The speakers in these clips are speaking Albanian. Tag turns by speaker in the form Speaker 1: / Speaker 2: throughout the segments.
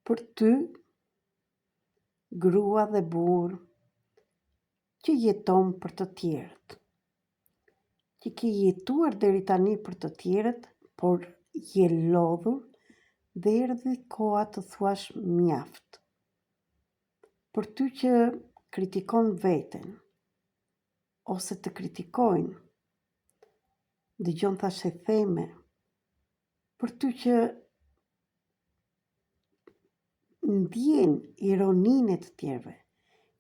Speaker 1: për ty, grua dhe burr, që jeton për të tjerët, që ke jetuar deri tani për të tjerët, por je lodhur dhe erdhi koha të thuash mjaft. Për ty që kritikon veten, ose të kritikojnë, dëgjon thashe theme, për ty që ndjen ironinë e të tjerëve,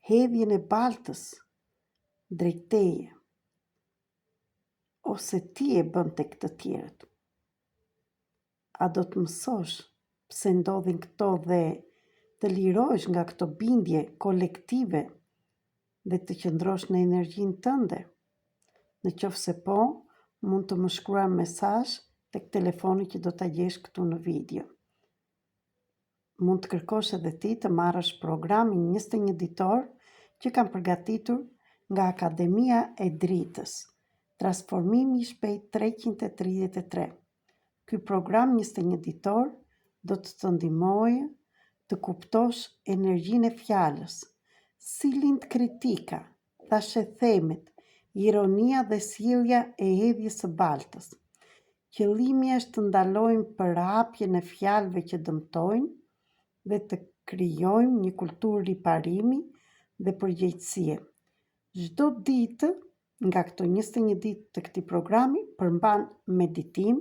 Speaker 1: hedhjen e baltës drejt teje, ose ti e bën tek të tjerët. A do të mësosh pse ndodhin këto dhe të lirohesh nga këto bindje kolektive dhe të qëndrosh në energjinë tënde? Në qoftë se po, mund të më shkruar mesazh tek telefoni që do ta gjesh këtu në video. Mund të kërkosh edhe ti të marrësh programin 21 ditor që kam përgatitur nga Akademia e Dritës, transformimi i shpejt 333. Ky program 21 ditor do të ndihmojë të kuptosh energjinë e fjalës, si lind kritika, thashe themet, ironia dhe sjellja e hedhjes së baltës. Qëllimi është të ndalojmë përhapjen e fjalëve që dëmtojnë dhe të krijojmë një kulturë riparimi dhe përgjegjësie. Çdo ditë nga këto 21 ditë të këtij programi përmban meditim,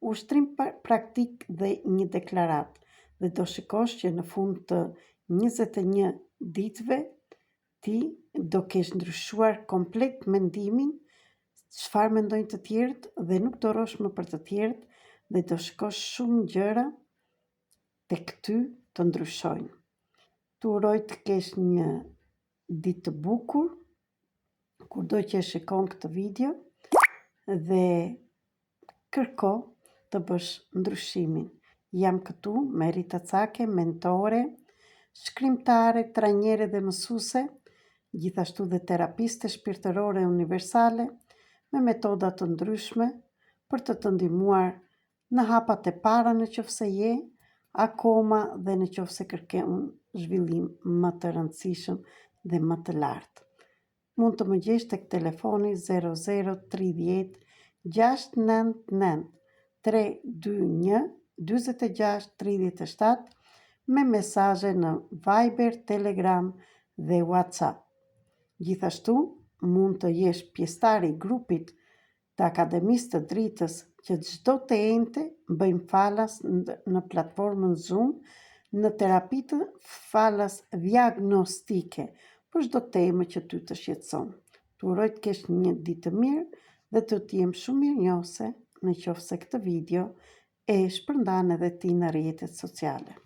Speaker 1: ushtrim praktik dhe një deklaratë. Dhe do shikosh që në fund të 21 ditëve ti do kesh ndryshuar komplet mendimin, çfarë mendojnë të tjerët dhe nuk do rosh më për të tjerët dhe do shikosh shumë gjëra tek ty të ndryshojnë. Tu uroj të kesh një ditë të bukur, kurdo që e shikon këtë video, dhe kërko të bësh ndryshimin. Jam këtu me Rita Cake, mentore, shkrimtare, trajnere dhe mësuese, gjithashtu dhe terapiste shpirtërore universale, me metoda të ndryshme për të ndihmuar në hapat e para në qofse je, akoma dhe në qofse kërkon zhvillim më të rëndësishëm dhe më të lartë. Mund të më gjesh tek telefoni 0030 699 321 46 37 me mesazhe në Viber, Telegram dhe WhatsApp. Gjithashtu, mund të jesh pjesëtar i grupit të Akademisë të Dritës që çdo të ente bëjmë falas në platformën Zoom në terapitë falas diagnostike për çdo temë që ty të shqetëson. Tu uroj të kesh një ditë të mirë dhe të jem shumë mirënjohëse në qoftë se këtë video e shpërndan edhe ti në rrjetet sociale.